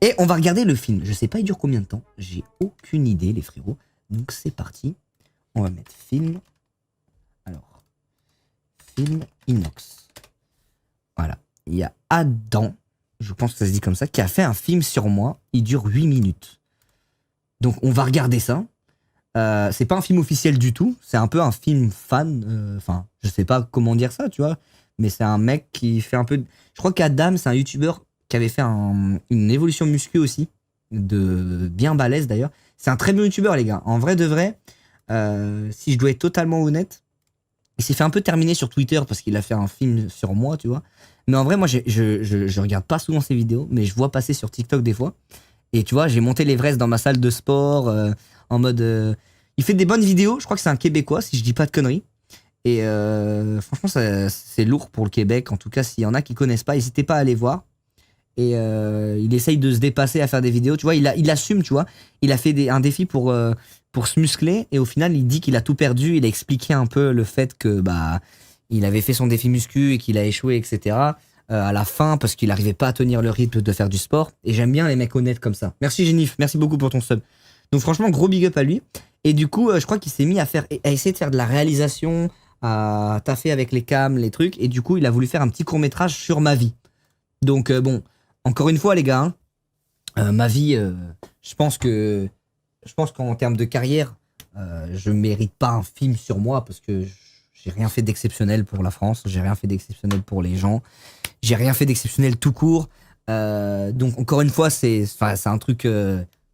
Et on va regarder le film. Je sais pas, il dure combien de temps. J'ai aucune idée, les frérots. Donc c'est parti. On va mettre film. Alors, film inox. Voilà. Il y a Adam, je pense que ça se dit comme ça, qui a fait un film sur moi. Il dure 8 minutes. Donc on va regarder ça. C'est pas un film officiel du tout. C'est un peu un film fan. Enfin, je sais pas comment dire ça, tu vois. Mais c'est un mec qui fait un peu... Je crois qu'Adam, c'est un youtubeur qui avait fait une évolution muscu aussi. De bien balèze d'ailleurs. C'est un très bon youtubeur, les gars. En vrai de vrai, si je dois être totalement honnête, il s'est fait un peu terminer sur Twitter parce qu'il a fait un film sur moi, tu vois. Mais en vrai, moi, je regarde pas souvent ses vidéos, mais je vois passer sur TikTok des fois. Et tu vois, j'ai monté l'Everest dans ma salle de sport en mode... Il fait des bonnes vidéos. Je crois que c'est un Québécois, si je dis pas de conneries. Et franchement, c'est lourd pour le Québec. En tout cas, s'il y en a qui connaissent pas, n'hésitez pas à aller voir. Et il essaye de se dépasser à faire des vidéos. Tu vois, il assume, tu vois. Il a fait un défi pour se muscler. Et au final, il dit qu'il a tout perdu. Il a expliqué un peu le fait que il avait fait son défi muscu et qu'il a échoué, etc. À la fin, parce qu'il n'arrivait pas à tenir le rythme de faire du sport. Et j'aime bien les mecs honnêtes comme ça. Merci Génif, merci beaucoup pour ton sub. Donc franchement, gros big up à lui. Et du coup, je crois qu'il s'est mis à essayer de faire de la réalisation, à taffer avec les cams, les trucs. Et du coup, il a voulu faire un petit court-métrage sur ma vie. Donc bon, encore une fois, les gars, ma vie, je pense qu'en termes de carrière, je mérite pas un film sur moi parce que j'ai rien fait d'exceptionnel pour la France, j'ai rien fait d'exceptionnel pour les gens, j'ai rien fait d'exceptionnel tout court. Donc encore une fois, c'est un truc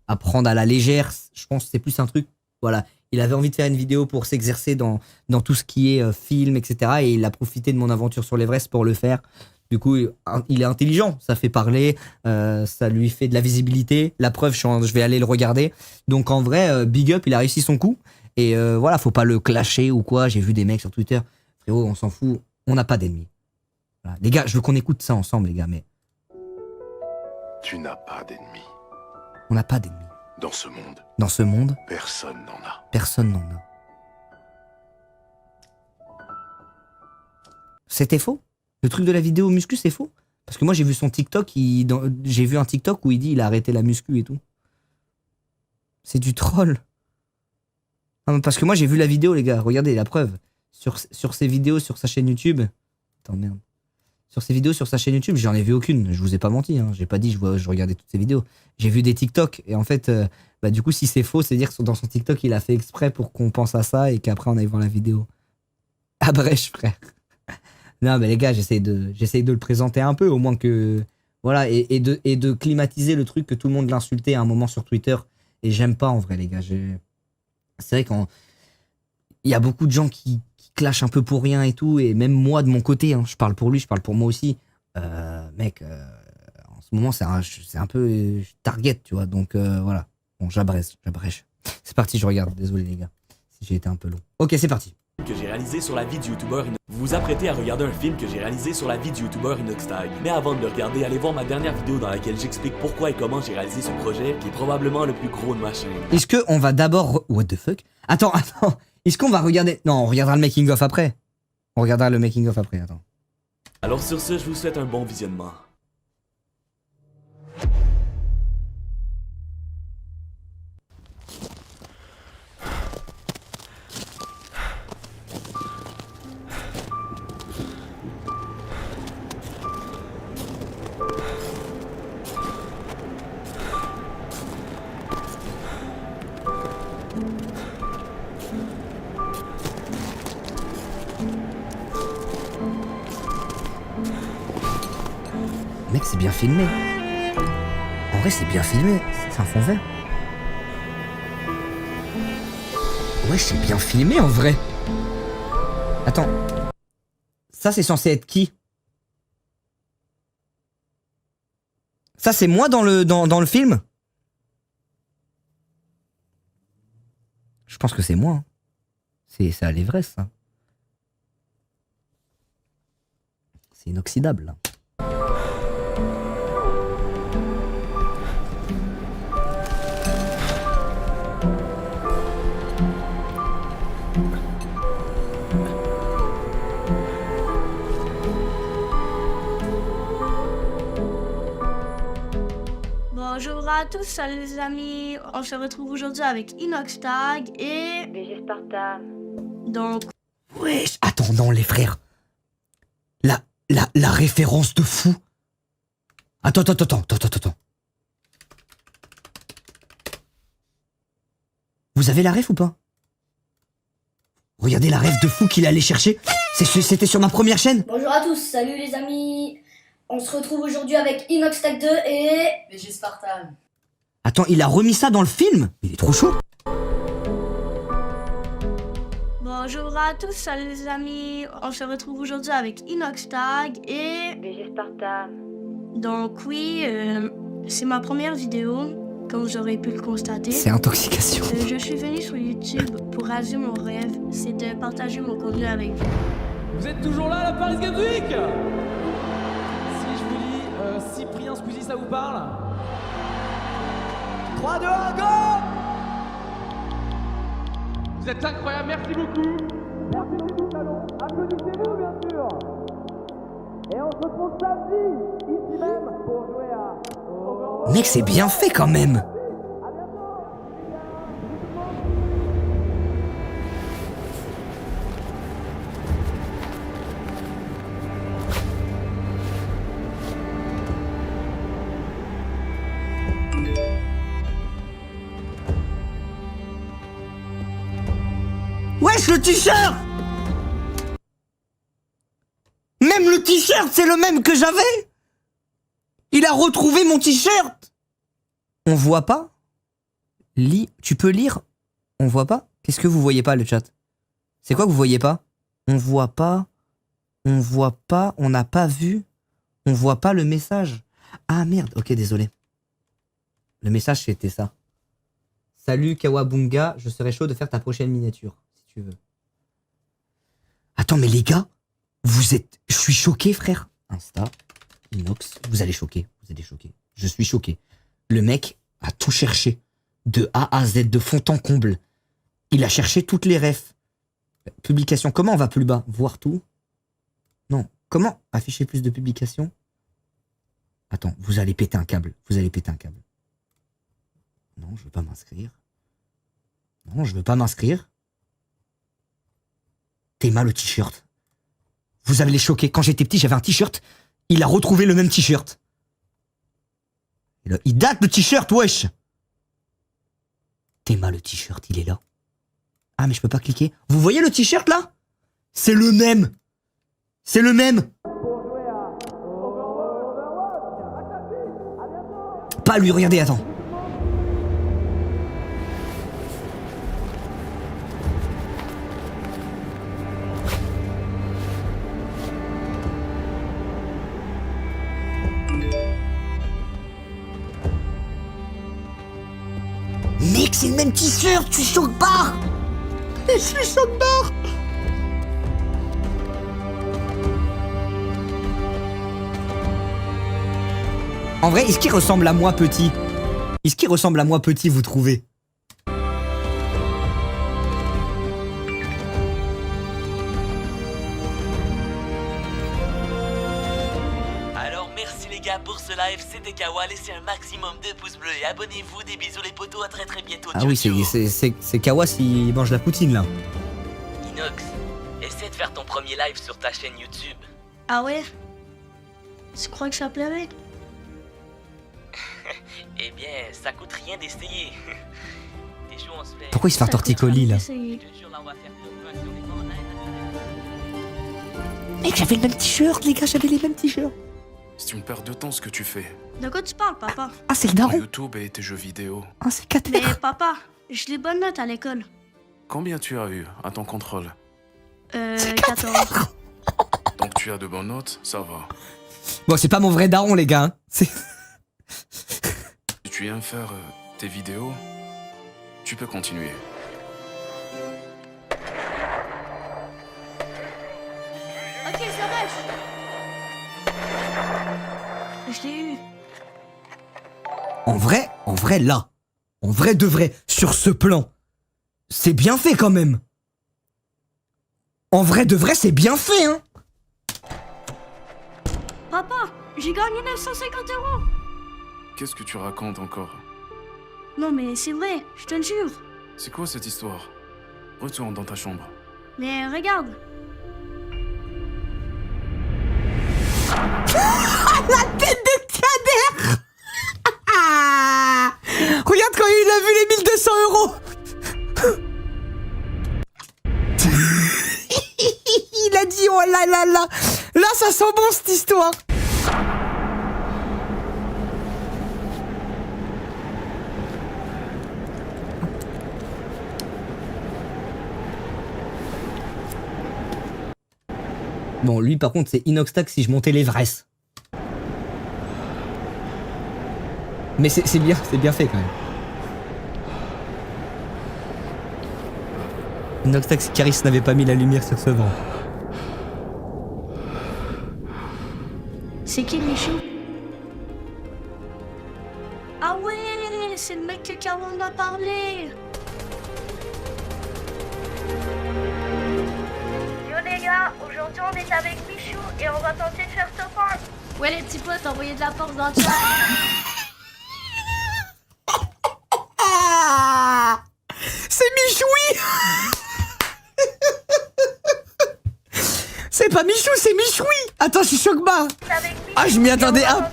à prendre à la légère. Je pense que c'est plus un truc, voilà. Il avait envie de faire une vidéo pour s'exercer dans tout ce qui est film, etc. Et il a profité de mon aventure sur l'Everest pour le faire. Du coup, il est intelligent, ça fait parler, ça lui fait de la visibilité. La preuve, je vais aller le regarder. Donc en vrai, big up, il a réussi son coup. Et voilà, faut pas le clasher ou quoi. J'ai vu des mecs sur Twitter. Frérot, on s'en fout, on n'a pas d'ennemis. Voilà. Les gars, je veux qu'on écoute ça ensemble, les gars, mais... Tu n'as pas d'ennemis. On n'a pas d'ennemis. Dans ce monde, Dans ce monde, personne n'en a. personne n'en a. C'était faux. Le truc de la vidéo muscu, c'est faux. Parce que moi, j'ai vu son TikTok, j'ai vu un TikTok où il dit il a arrêté la muscu et tout. C'est du troll. Non, parce que moi, j'ai vu la vidéo, les gars. Regardez, la preuve. Sur ses vidéos, sur sa chaîne YouTube. Attends, merde. Sur ses vidéos, sur sa chaîne YouTube, j'en ai vu aucune. Je vous ai pas menti. Hein. J'ai pas dit je regardais toutes ses vidéos. J'ai vu des TikTok. Et en fait, du coup, si c'est faux, c'est dire que dans son TikTok, il a fait exprès pour qu'on pense à ça et qu'après, on aille voir la vidéo. Ah, brèche, frère. Non, mais les gars, j'essaye de le présenter un peu, au moins que... Voilà, et de climatiser le truc que tout le monde l'insultait à un moment sur Twitter. Et j'aime pas, en vrai, les gars. C'est vrai qu'il y a beaucoup de gens qui clashent un peu pour rien et tout. Et même moi, de mon côté, hein, je parle pour lui, je parle pour moi aussi. Mec, en ce moment, c'est un peu target, tu vois. Donc, voilà. Bon, j'abrège. C'est parti, je regarde. Désolé, les gars, si j'ai été un peu long. Ok, c'est parti. Que j'ai réalisé sur la vie du youtubeur Vous vous apprêtez à regarder un film que j'ai réalisé sur la vie du youtubeur Inoxtag. Mais avant de le regarder, allez voir ma dernière vidéo dans laquelle j'explique pourquoi et comment j'ai réalisé ce projet, qui est probablement le plus gros de ma chaîne. Est-ce qu'on va d'abord... What the fuck? Attends. Est-ce qu'on va regarder... Non, on regardera le making-of après. On regardera le making-of après, attends. Alors sur ce, je vous souhaite un bon visionnement. Mec, c'est bien filmé. En vrai, c'est bien filmé. C'est un fond vert. Ouais, c'est bien filmé en vrai. Attends. Ça, c'est censé être qui? Ça, c'est moi dans le film? Je pense que c'est moi. Hein. C'est à l'Everest, ça. C'est inoxydable, là. Bonjour à tous, salut les amis. On se retrouve aujourd'hui avec Inoxtag et VG Sparta. donc Wesh, attends, non, les frères. La référence de fou. Attends. Vous avez la ref ou pas? Regardez la ref de fou qu'il allait chercher. C'était sur ma première chaîne. Bonjour à tous, salut les amis. On se retrouve aujourd'hui avec Inoxtag 2 et VG Sparta. Attends, il a remis ça dans le film? Il est trop chaud. bonjour à tous, salut les amis. On se retrouve aujourd'hui avec Inoxtag et VG Sparta. donc oui, c'est ma première vidéo, comme vous aurez pu le constater. C'est intoxication. Je suis venu sur YouTube pour réaliser mon rêve, c'est de partager mon contenu avec vous. Vous êtes toujours là à la Paris Games Week? Si je vous dis Cyprien Squeezie, ça vous parle? 3, 2, 1, go! Vous êtes incroyables, merci beaucoup! Merci beaucoup, Talon. Applaudissez-vous, bien sûr! Et on se retrouve samedi, ici même, pour jouer à... Mec, c'est bien fait quand même. Wesh, le t-shirt! Même le t-shirt, c'est le même que j'avais! Il a retrouvé mon t-shirt! On voit pas? Tu peux lire? On voit pas? Qu'est-ce que vous voyez pas, le chat? C'est quoi que vous voyez pas? On voit pas. On voit pas. On n'a pas vu. On voit pas le message. Ah merde, ok, désolé. Le message, c'était ça. Salut Kawabunga, je serais chaud de faire ta prochaine miniature, si tu veux. Attends, mais les gars, je suis choqué, frère. Insta, Inox, vous allez choquer, Je suis choqué. Le mec a tout cherché, de A à Z, de fond en comble. Il a cherché toutes les refs. Publication, comment on va plus bas? Voir tout? Non, comment afficher plus de publications? Attends, vous allez péter un câble, Non, je veux pas m'inscrire. Théma, le t-shirt. Vous avez les choqués. Quand j'étais petit, j'avais un t-shirt. Il a retrouvé le même t-shirt. Il date le t-shirt, wesh. Théma, le t-shirt, il est là. Ah, mais je peux pas cliquer. Vous voyez le t-shirt là? C'est le même. Pas lui, regardez, attends. Mec, c'est le même t-shirt, tu choques pas. Je suis choque barre. En vrai, est-ce qu'il ressemble à moi petit? Vous trouvez? Alors merci les gars pour ce live, c'était Kawa, laissez un maximum de pouces bleus et abonnez-vous, des bisous les potos, à très bientôt. Ah oui, c'est Kawa s'il mange la poutine là. Inox, essaie de faire ton premier live sur ta chaîne YouTube. Ah ouais? Tu crois que ça plairait? Eh bien, ça coûte rien d'essayer. T'es chaud, on se fait. Pourquoi il se fait un torticolis là? Je te jure, là, on va faire top 1 sur les bandes. Mec, j'avais le même t-shirt, les gars, j'avais les mêmes t-shirts. C'est une perte de temps ce que tu fais. De quoi tu parles, papa? Ah, c'est le Sur daron. YouTube et tes jeux vidéo. Ah, c'est 4 Mais papa, j'ai des bonnes notes à l'école. Combien tu as eu à ton contrôle? 14. Donc tu as de bonnes notes, ça va. Bon, c'est pas mon vrai daron, les gars. Hein. Si tu aimes faire tes vidéos, tu peux continuer. Ok, ça reste. Je l'ai eu. En vrai, là. En vrai de vrai, sur ce plan. C'est bien fait quand même. En vrai de vrai, c'est bien fait, hein. Papa, j'ai gagné 950 €. Qu'est-ce que tu racontes encore? Non mais c'est vrai, je te le jure. C'est quoi cette histoire? Retourne dans ta chambre. Mais regarde. La tête de Kader. Regarde quand il a vu les 1200 euros. Il a dit oh là là là. Là ça sent bon cette histoire. Bon, lui par contre c'est Inoxtag si je montais l'Everest. Mais c'est bien fait quand même. Inoxtag si Caris n'avait pas mis la lumière sur ce vent. C'est qui Michou? Ah ouais, c'est le mec que Caron m'a parlé. Yo les gars, aujourd'hui on est avec Michou et on va tenter de faire top 1. Ouais les petits potes, envoyez de la force dans le chat. Ah, c'est Michoui. C'est pas Michou, c'est Michoui. Attends, je suis choc-barre. Ah, je m'y attendais. Ah.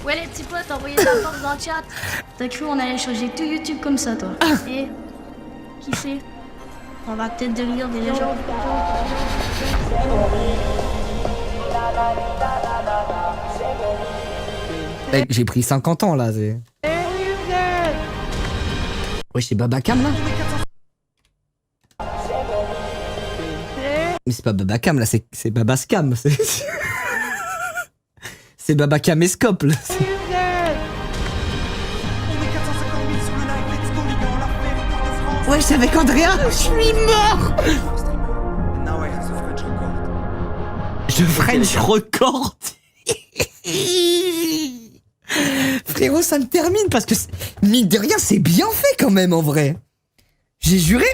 Ouais les petits potes, envoyez de la force dans le chat. T'as cru on allait changer tout YouTube comme ça toi? Et qui sait? On va peut-être devenir des légendes. Mec, j'ai pris 50 ans là. C'est... Ouais, c'est Babacam là. Mais c'est pas Babacam là, c'est Babascam. C'est Babacamescope là. Ouais, c'est avec Andrea. Je suis mort. Je French record. Frérot, ça me termine parce que mine de rien, c'est bien fait quand même en vrai. J'ai juré.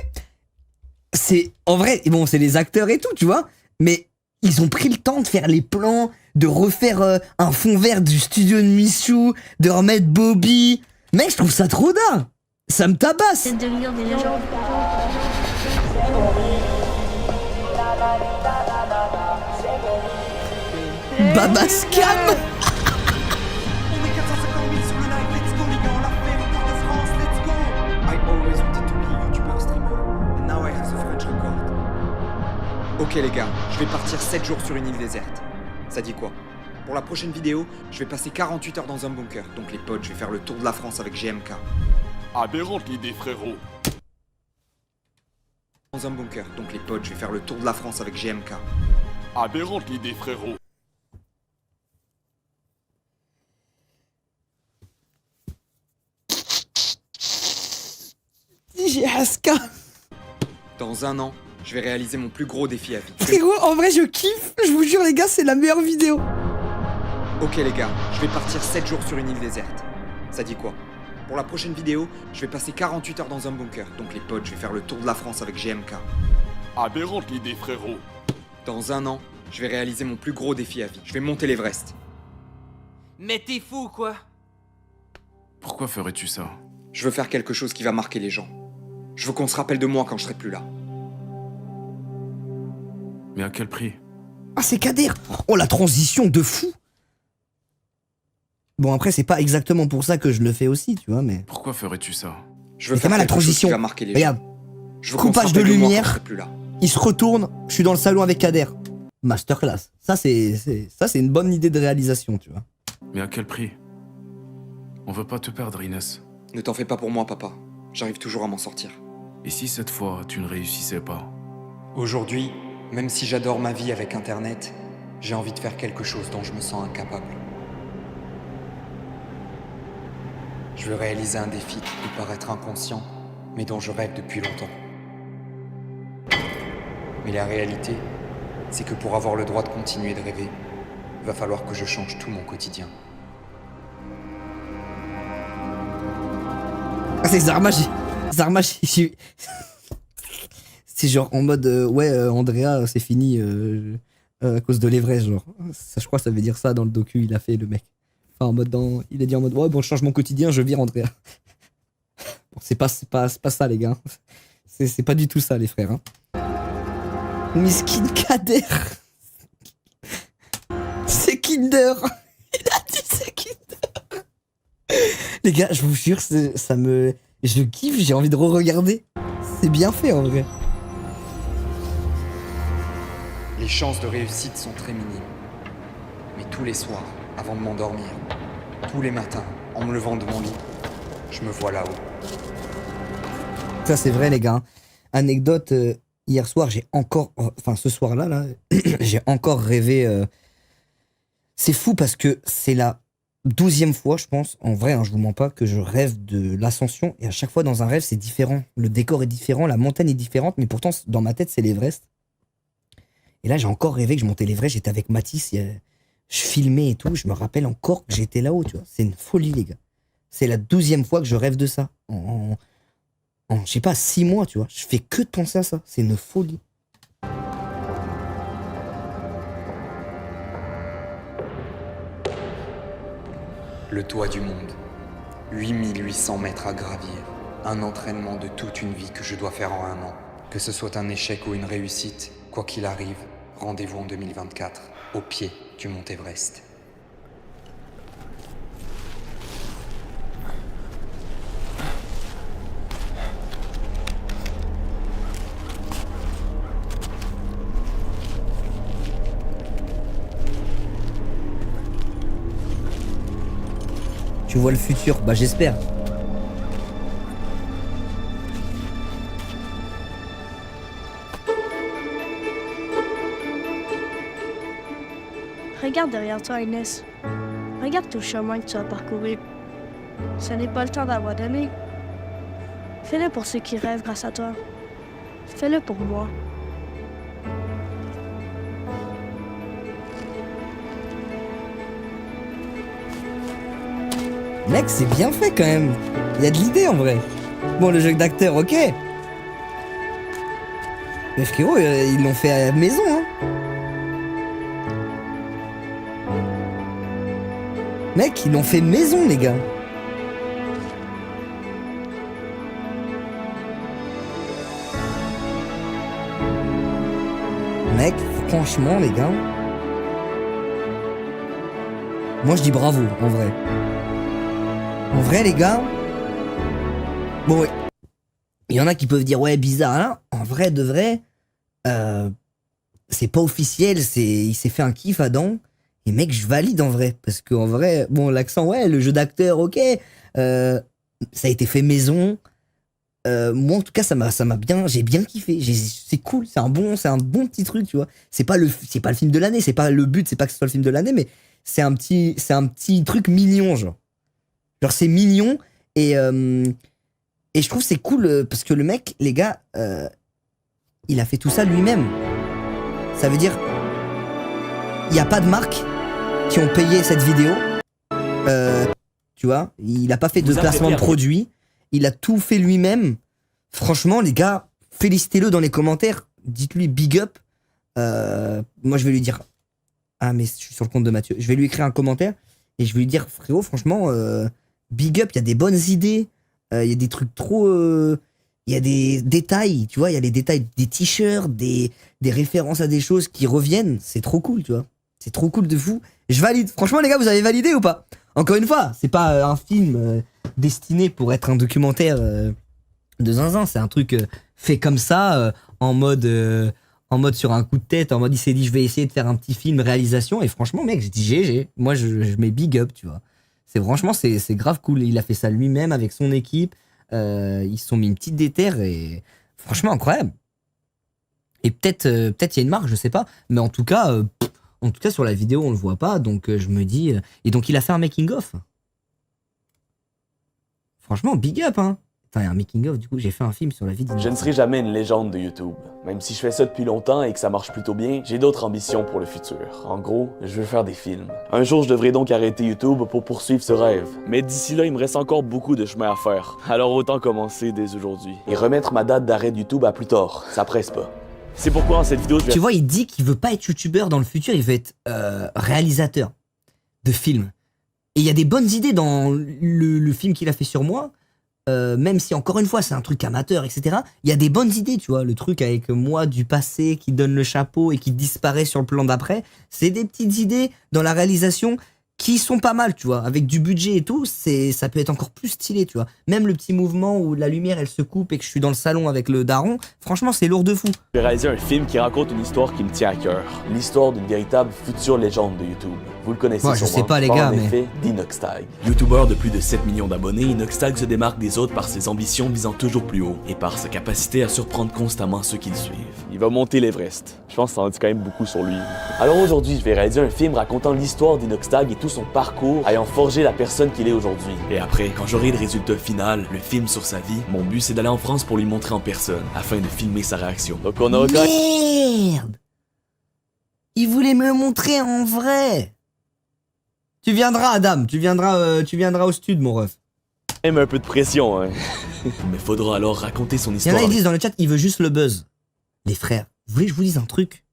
C'est en vrai, bon, c'est les acteurs et tout, tu vois, mais ils ont pris le temps de faire les plans, de refaire un fond vert du studio de Michou, de remettre Bobby. Mec, je trouve ça trop dingue. Ça me tabasse. C'est devenir des légendes. Babascam. Ok les gars, je vais partir 7 jours sur une île déserte. Ça dit quoi? Pour la prochaine vidéo, je vais passer 48 heures dans un bunker. Donc les potes, je vais faire le tour de la France avec GMK. Aberrante l'idée, frérot. Dans un bunker. Donc les potes, je vais faire le tour de la France avec GMK. Aberrante l'idée, frérot. J'ai Haska. Dans un an, je vais réaliser mon plus gros défi à vie. Frérot, en vrai, je kiffe. Je vous jure, les gars, c'est la meilleure vidéo. Ok les gars, je vais partir 7 jours sur une île déserte. Ça dit quoi? Pour la prochaine vidéo, je vais passer 48 heures dans un bunker. Donc les potes, je vais faire le tour de la France avec GMK. Aberrante l'idée, frérot. Dans un an, je vais réaliser mon plus gros défi à vie. Je vais monter l'Everest. Mais t'es fou, quoi. Pourquoi ferais-tu ça? Je veux faire quelque chose qui va marquer les gens. Je veux qu'on se rappelle de moi quand je serai plus là. Mais à quel prix? Ah, c'est Kader. Oh, la transition de fou. Bon, après, c'est pas exactement pour ça que je le fais aussi, tu vois, mais... Pourquoi ferais-tu ça? Je veux Mais faire mal la quelque chose transition. qui va marquer les Regarde. gens. Je veux qu'on se Coupage de rappelle moi quand je lumière. serai plus là. Il se retourne, je suis dans le salon avec Kader. Masterclass. Ça, c'est une bonne idée de réalisation, tu vois. Mais à quel prix? On veut pas te perdre, Inès. Ne t'en fais pas pour moi, papa. J'arrive toujours à m'en sortir. Et si cette fois, tu ne réussissais pas? Aujourd'hui, même si j'adore ma vie avec Internet, j'ai envie de faire quelque chose dont je me sens incapable. Je veux réaliser un défi qui peut paraître inconscient, mais dont je rêve depuis longtemps. Mais la réalité, c'est que pour avoir le droit de continuer de rêver, va falloir que je change tout mon quotidien. Ah, c'est Zarmaji. Zarmaji. C'est genre en mode Andrea, c'est fini à cause de l'Everest, genre. Ça, je crois que ça veut dire ça dans le docu, il a fait le mec. Enfin, en mode il a dit en mode ouais, bon, je change mon quotidien, je vis rentrer. Bon, c'est pas ça, les gars. C'est pas du tout ça, les frères. Hein. Miskin Kader. C'est Kinder. Il a dit c'est Kinder. Les gars, je vous jure, ça me. Je kiffe, j'ai envie de re-regarder. C'est bien fait en vrai. Les chances de réussite sont très minimes. Mais tous les soirs, avant de m'endormir, tous les matins, en me levant de mon lit, je me vois là-haut. Ça c'est vrai les gars. Anecdote, hier soir j'ai encore, enfin ce soir-là, là, j'ai encore rêvé. C'est fou parce que c'est la 12e fois, je pense, en vrai, hein, je vous mens pas, que je rêve de l'ascension. Et à chaque fois dans un rêve c'est différent. Le décor est différent, la montagne est différente, mais pourtant dans ma tête c'est l'Everest. Et là j'ai encore rêvé que je montais l'Everest, j'étais avec Mathis, je filmais et tout, je me rappelle encore que j'étais là-haut, tu vois. C'est une folie les gars. C'est la 12e fois que je rêve de ça. En je sais pas, 6 mois, tu vois. Je fais que de penser à ça. C'est une folie. Le toit du monde. 8800 mètres à gravir. Un entraînement de toute une vie que je dois faire en 1 an. Que ce soit un échec ou une réussite, quoi qu'il arrive, rendez-vous en 2024, au pied du Mont Everest. Tu vois le futur? Bah j'espère. Regarde derrière toi, Inès. Regarde tout le chemin que tu as parcouru. Ce n'est pas le temps d'avoir d'aimer. Fais-le pour ceux qui rêvent grâce à toi. Fais-le pour moi. Mec, c'est bien fait quand même. Il y a de l'idée en vrai. Bon, le jeu d'acteur, ok. Mais frérot, ils l'ont fait à la maison, hein. Mec, ils l'ont fait maison, les gars. Mec, franchement, les gars. Moi, je dis bravo, en vrai. En vrai, les gars. Bon, ouais. Il y en a qui peuvent dire, ouais, bizarre, hein. En vrai, de vrai. C'est pas officiel, il s'est fait un kiff, Adam. Et mec, je valide en vrai. Parce qu'en vrai, bon, l'accent, ouais, le jeu d'acteur, ok. Ça a été fait maison. Moi, en tout cas, ça m'a bien, j'ai bien kiffé. C'est cool, c'est un bon petit truc, tu vois. C'est pas le film de l'année, c'est pas le but, c'est pas que ce soit le film de l'année, mais c'est un petit truc mignon, genre. Genre, c'est mignon et je trouve c'est cool parce que le mec, les gars, il a fait tout ça lui-même. Ça veut dire, il n'y a pas de marques qui ont payé cette vidéo. Tu vois, il a pas fait de placement de produit. Il a tout fait lui-même. Franchement, les gars, félicitez-le dans les commentaires. Dites-lui big up. Moi, je vais lui dire... Ah, mais je suis sur le compte de Mathieu. Je vais lui écrire un commentaire et je vais lui dire, frérot, franchement, big up, il y a des bonnes idées. Il y a des trucs trop... Il y a des détails, tu vois. Il y a les détails des t-shirts, des références à des choses qui reviennent. C'est trop cool, tu vois. C'est trop cool de fou. Je valide. Franchement, les gars, vous avez validé ou pas? Encore une fois, c'est pas un film destiné pour être un documentaire de zinzin. C'est un truc fait comme ça, en mode sur un coup de tête, en mode il s'est dit je vais essayer de faire un petit film réalisation. Et franchement, mec, j'ai dit GG. Moi, je mets big up, tu vois. Franchement, c'est grave cool. Il a fait ça lui-même avec son équipe. Ils se sont mis une petite déterre et franchement, incroyable. Et peut-être il y a une marque, je sais pas. Mais en tout cas, sur la vidéo, on le voit pas. Donc, je me dis... Et donc, il a fait un making-of. Franchement, big up, hein. Putain, il y a un making-of, du coup, j'ai fait un film sur la vie d'Inès. Je ne serai jamais une légende de YouTube. Même si je fais ça depuis longtemps et que ça marche plutôt bien, j'ai d'autres ambitions pour le futur. En gros, je veux faire des films. Un jour, je devrais donc arrêter YouTube pour poursuivre ce rêve. Mais d'ici là, il me reste encore beaucoup de chemin à faire. Alors autant commencer dès aujourd'hui. Et remettre ma date d'arrêt de YouTube à plus tard. Ça presse pas. C'est pourquoi dans cette vidéo, je vais... Tu vois, il dit qu'il veut pas être youtubeur dans le futur, il veut être réalisateur de films. Et il y a des bonnes idées dans le film qu'il a fait sur moi. Même si encore une fois c'est un truc amateur, etc. Il y a des bonnes idées, tu vois. Le truc avec moi du passé qui donne le chapeau et qui disparaît sur le plan d'après, c'est des petites idées dans la réalisation qui sont pas mal, tu vois. Avec du budget et tout, ça peut être encore plus stylé, tu vois. Même le petit mouvement où la lumière elle se coupe et que je suis dans le salon avec le daron, franchement c'est lourd de fou. J'ai réalisé un film qui raconte une histoire qui me tient à cœur. L'histoire d'une véritable future légende de YouTube. Vous le connaissez Ouais, je sûrement. sais pas, les Parle gars, en mais- effet d'Inoxtag. YouTuber de plus de 7 millions d'abonnés, Inoxtag se démarque des autres par ses ambitions visant toujours plus haut et par sa capacité à surprendre constamment ceux qui le suivent. Il va monter l'Everest. Je pense que ça en dit quand même beaucoup sur lui. Alors aujourd'hui, je vais réaliser un film racontant l'histoire d'Inoxtag et tout son parcours ayant forgé la personne qu'il est aujourd'hui. Et après, quand j'aurai le résultat final, le film sur sa vie, mon but c'est d'aller en France pour lui montrer en personne, afin de filmer sa réaction. Donc on a quand Merde! Il voulait me le montrer en vrai. Tu viendras, Adam, tu viendras au stud, mon ref. même un peu de pression, hein. Mais faudra alors raconter son Il y en histoire. a qui disent dans le chat, il veut juste le buzz. Les frères, vous voulez que je vous dise un truc?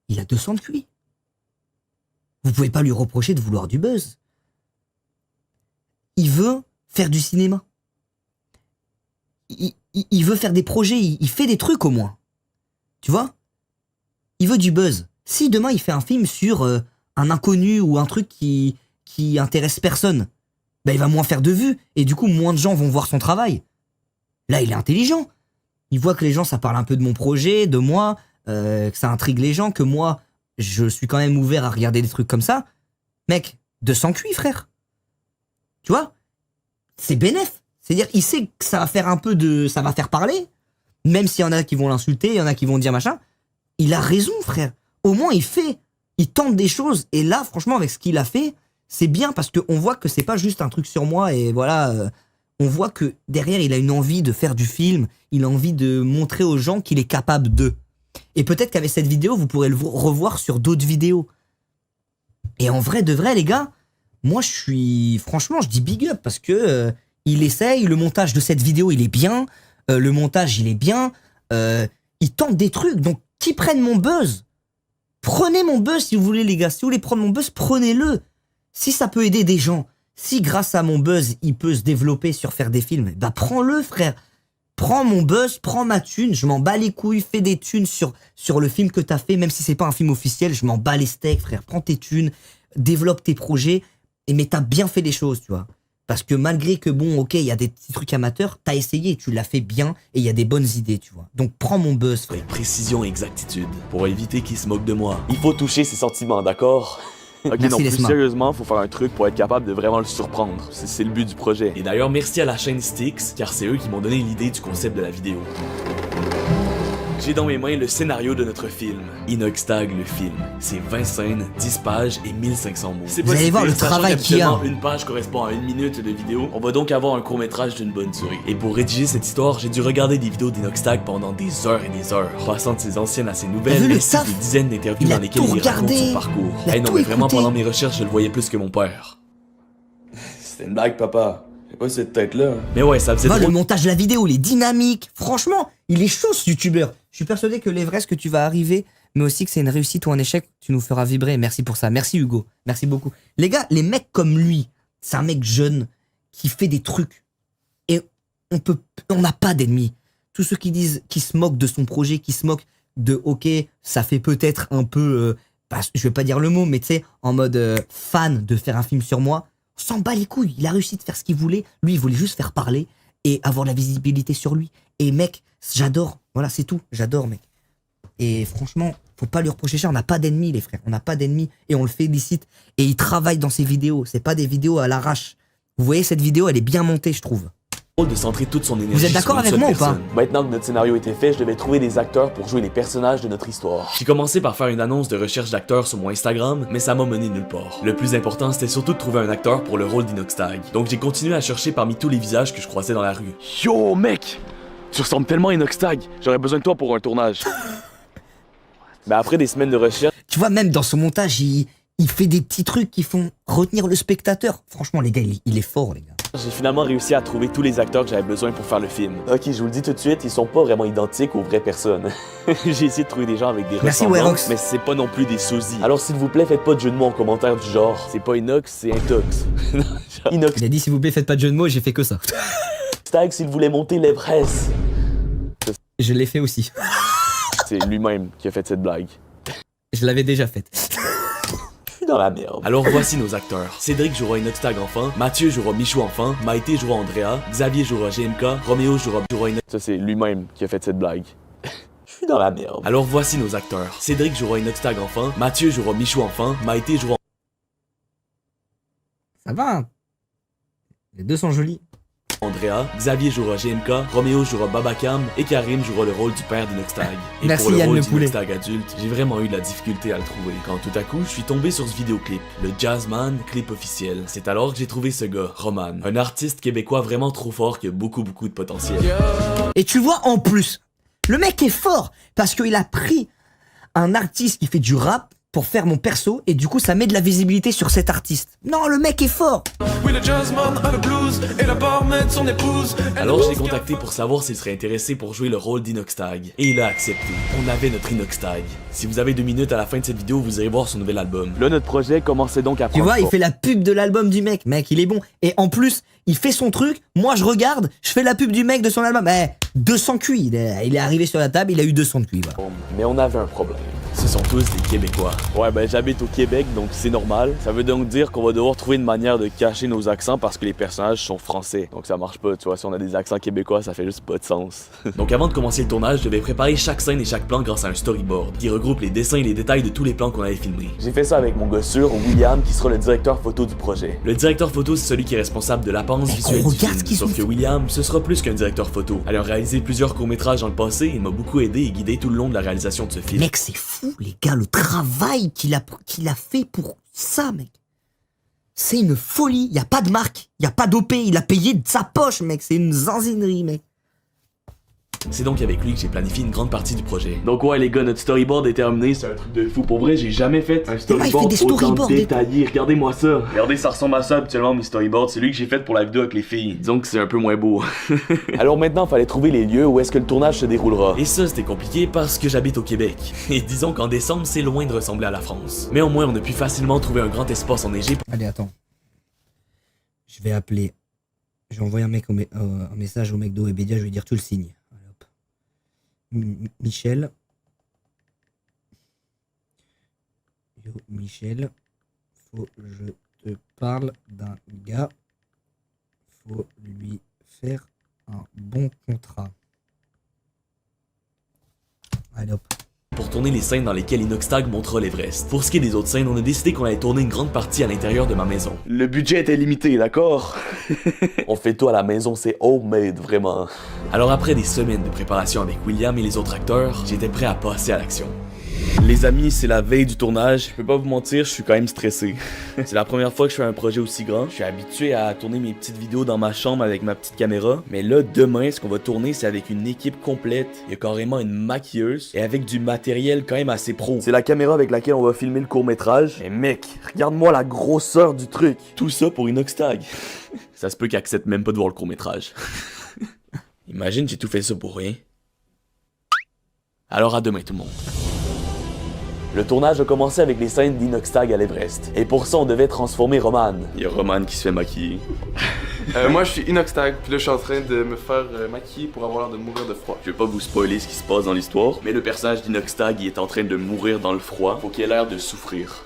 Il a 200 de QI. Vous pouvez pas lui reprocher de vouloir du buzz. Il veut faire du cinéma. Il veut faire des projets, il fait des trucs au moins. Tu vois? Il veut du buzz. Si demain il fait un film sur un inconnu ou un truc qui intéresse personne, ben il va moins faire de vues et du coup moins de gens vont voir son travail. Là il est intelligent. Il voit que les gens ça parle un peu de mon projet, de moi, que ça intrigue les gens, que moi je suis quand même ouvert à regarder des trucs comme ça. Mec, 200 QI frère. Tu vois? C'est bénef. C'est-à-dire il sait que ça va faire un peu de... ça va faire parler. Même s'il y en a qui vont l'insulter, il y en a qui vont dire machin. Il a raison frère. Au moins il fait. Il tente des choses. Et là franchement avec ce qu'il a fait, c'est bien parce qu'on voit que c'est pas juste un truc sur moi et voilà... on voit que derrière, il a une envie de faire du film, il a envie de montrer aux gens qu'il est capable de. Et peut-être qu'avec cette vidéo, vous pourrez le revoir sur d'autres vidéos. Et en vrai de vrai, les gars, moi, franchement, je dis big up parce que il essaye, le montage de cette vidéo, il est bien, le montage, il est bien, il tente des trucs, donc qui prennent mon buzz. Prenez mon buzz si vous voulez, les gars. Si vous voulez prendre mon buzz, prenez-le. Si ça peut aider des gens, si grâce à mon buzz, il peut se développer sur faire des films, bah prends-le frère. Prends mon buzz, prends ma thune, je m'en bats les couilles, fais des thunes sur le film que t'as fait, même si c'est pas un film officiel, je m'en bats les steaks frère. Prends tes thunes, développe tes projets, mais t'as bien fait les choses, tu vois. Parce que malgré que bon, ok, il y a des petits trucs amateurs, t'as essayé, tu l'as fait bien, et il y a des bonnes idées, tu vois. Donc prends mon buzz frère. Avec précision et exactitude, pour éviter qu'il se moque de moi. Il faut toucher ses sentiments, d'accord? Ok, Merci, non, plus laisse-moi. sérieusement, faut faire un truc pour être capable de vraiment le surprendre. C'est le but du projet. Et d'ailleurs, merci à la chaîne Styx, car c'est eux qui m'ont donné l'idée du concept de la vidéo. J'ai dans mes mains le scénario de notre film, Inoxtag le film. C'est 20 scènes, 10 pages et 1500 mots. C'est Vous allez voir le travail qu'il y a. Une page correspond à 1 minute de vidéo. On va donc avoir un court-métrage d'une bonne durée. Et pour rédiger cette histoire, j'ai dû regarder des vidéos d'Inoxtag pendant des heures et des heures, passant de ses anciennes à ses T'as nouvelles, vu le ainsi que taf? des dizaines d'interviews Il a dans lesquelles tout il raconte regardé. son parcours. Il a Non, tout mais vraiment, écouté. pendant mes recherches, je le voyais plus que mon père. C'était une blague, papa. J'ai pas cette tête-là. Mais ouais, ça faisait Moi, trop... le montage de la vidéo, il est dynamique. Franchement, il est chaud ce youtubeur. Je suis persuadé que l'Everest que tu vas arriver, mais aussi que c'est une réussite ou un échec, tu nous feras vibrer. Merci pour ça. Merci Hugo. Merci beaucoup. Les gars, les mecs comme lui, c'est un mec jeune qui fait des trucs. Et on n'a pas d'ennemis. Tous ceux qui disent, qui se moquent de son projet, qui se moquent de, ok, ça fait peut-être un peu, je vais pas dire le mot, mais tu sais, en mode fan de faire un film sur moi. On s'en bat les couilles, il a réussi de faire ce qu'il voulait. Lui, il voulait juste faire parler et avoir la visibilité sur lui. Et mec, j'adore. Voilà, c'est tout. J'adore, mec. Et franchement, faut pas lui reprocher ça. On n'a pas d'ennemis, les frères. On n'a pas d'ennemis et on le félicite. Et il travaille dans ses vidéos. C'est pas des vidéos à l'arrache. Vous voyez, cette vidéo, elle est bien montée, je trouve. de centrer toute son énergie. Vous êtes d'accord sur une avec seule moi ou pas? personne. Maintenant que notre scénario était fait, je devais trouver des acteurs pour jouer les personnages de notre histoire. J'ai commencé par faire une annonce de recherche d'acteurs sur mon Instagram, mais ça m'a mené nulle part. Le plus important, c'était surtout de trouver un acteur pour le rôle d'Inoxtag. Donc j'ai continué à chercher parmi tous les visages que je croisais dans la rue. Yo mec, tu ressembles tellement à Inoxtag. J'aurais besoin de toi pour un tournage. Mais après des semaines de recherche, Tu vois, même dans son montage, il fait des petits trucs qui font retenir le spectateur. Franchement, les gars, il est fort, les gars. J'ai finalement réussi à trouver tous les acteurs que j'avais besoin pour faire le film. Ok, je vous le dis tout de suite, ils sont pas vraiment identiques aux vraies personnes. J'ai essayé de trouver des gens avec des Merci, ressemblances, Werox. mais c'est pas non plus des sosies. Alors s'il vous plaît, faites pas de jeu de mots en commentaire du genre. C'est pas Inox, c'est Intox. Inox Il a dit s'il vous plaît, faites pas de jeu de mots, j'ai fait que ça. Stag s'il voulait monter l'Everest. Je l'ai fait aussi. C'est lui-même qui a fait cette blague. Je l'avais déjà faite. Je suis dans la merde. Alors voici nos acteurs. Cédric jouera Inoxtag enfant, Mathieu jouera Michou enfant, Maïté jouera Andrea, Xavier jouera GMK, Roméo jouera Inox. Ça c'est lui-même qui a fait cette blague. Je suis dans la merde. Alors voici nos acteurs. Cédric jouera Inoxtag enfant, Mathieu jouera Michou enfant, Maïté jouera Ça va, hein. Les deux sont jolis. Andrea, Xavier jouera GMK, Roméo jouera Babacam et Karim jouera le rôle du père d'Inoxtag. Et Merci, pour le Yann rôle le poulet. d'Inoxtag adulte, j'ai vraiment eu de la difficulté à le trouver. Quand tout à coup, je suis tombé sur ce vidéoclip, le Jazzman clip officiel. C'est alors que j'ai trouvé ce gars, Roman, un artiste québécois vraiment trop fort qui a beaucoup de potentiel. Et tu vois, en plus, le mec est fort parce qu'il a pris un artiste qui fait du rap pour faire mon perso et du coup ça met de la visibilité sur cet artiste. Non, le mec est fort. Oui, le jazzman a le blues et la barmaid son épouse. Alors je l'ai contacté pour savoir s'il serait intéressé pour jouer le rôle d'Inoxtag. Et il a accepté. On avait notre Inoxtag. Si vous avez 2 minutes à la fin de cette vidéo, vous irez voir son nouvel album. Là, notre projet commençait donc à Tu vois, il fait la pub de l'album du mec. Mec, il est bon. Et en plus, il fait son truc. Moi, je regarde, je fais la pub du mec de son album. 200 cuits. Il est arrivé sur la table, il a eu 200 de cuits. Voilà. Mais on avait un problème. Ce sont tous des Québécois. Ouais, ben j'habite au Québec, donc c'est normal. Ça veut donc dire qu'on va devoir trouver une manière de cacher nos accents parce que les personnages sont français. Donc ça marche pas, tu vois, si on a des accents québécois, ça fait juste pas de sens. Donc avant de commencer le tournage, je devais préparer chaque scène et chaque plan grâce à un storyboard qui regroupe les dessins et les détails de tous les plans qu'on avait filmés. J'ai fait ça avec mon gars sûr, William, qui sera le directeur photo du projet. Le directeur photo, c'est celui qui est responsable de l'apparence visuelle du film. Sauf que William, ce sera plus qu'un directeur photo. Ayant réalisé plusieurs courts-métrages dans le passé, il m'a beaucoup aidé et guidé tout le long de la réalisation de ce film. Mec, c'est fou, les gars, le travail qu'il a fait pour ça, mec. C'est une folie. Il y a pas de marque, il y a pas d'OP, il a payé de sa poche, mec. C'est une zanzinerie, mec. C'est donc avec lui que j'ai planifié une grande partie du projet. Donc ouais les gars, notre storyboard est terminé, c'est un truc de fou. Pour vrai, j'ai jamais fait un storyboard autant détaillé. Regardez-moi ça. Regardez, ça ressemble à ça habituellement mes storyboards. C'est lui que j'ai fait pour la vidéo avec les filles. Disons que c'est un peu moins beau. Alors maintenant, fallait trouver les lieux où est-ce que le tournage se déroulera. Et ça, c'était compliqué parce que j'habite au Québec. Et disons qu'en décembre, c'est loin de ressembler à la France. Mais au moins, on a pu facilement trouver un grand espace enneigé. Allez, attends. Je vais appeler. Je vais envoyer un message au mec de Webedia, je vais dire tu le signes. Michel. Yo, Michel. Faut que je te parle d'un gars. Faut lui faire un bon contrat. Allez hop. Pour tourner les scènes dans lesquelles Inoxtag montera l'Everest. Pour ce qui est des autres scènes, on a décidé qu'on allait tourner une grande partie à l'intérieur de ma maison. Le budget était limité, d'accord? On fait tout à la maison, c'est homemade, vraiment. Alors après des semaines de préparation avec William et les autres acteurs, j'étais prêt à passer à l'action. Les amis, c'est la veille du tournage. Je peux pas vous mentir, je suis quand même stressé. C'est la première fois que je fais un projet aussi grand. Je suis habitué à tourner mes petites vidéos dans ma chambre avec ma petite caméra. Mais là, demain, ce qu'on va tourner, c'est avec une équipe complète. Il y a carrément une maquilleuse et avec du matériel quand même assez pro. C'est la caméra avec laquelle on va filmer le court-métrage. Et mec, regarde-moi la grosseur du truc. Tout ça pour Inoxtag. Ça se peut qu'il accepte même pas de voir le court-métrage. Imagine, j'ai tout fait ça pour rien. Alors à demain tout le monde. Le tournage a commencé avec les scènes d'Inoxtag à l'Everest. Et pour ça, on devait transformer Roman. Il y a Roman qui se fait maquiller. Moi, je suis Inoxtag, puis là, je suis en train de me faire maquiller pour avoir l'air de mourir de froid. Je vais pas vous spoiler ce qui se passe dans l'histoire, mais le personnage d'Inoxtag, il est en train de mourir dans le froid. Faut qu'il ait l'air de souffrir.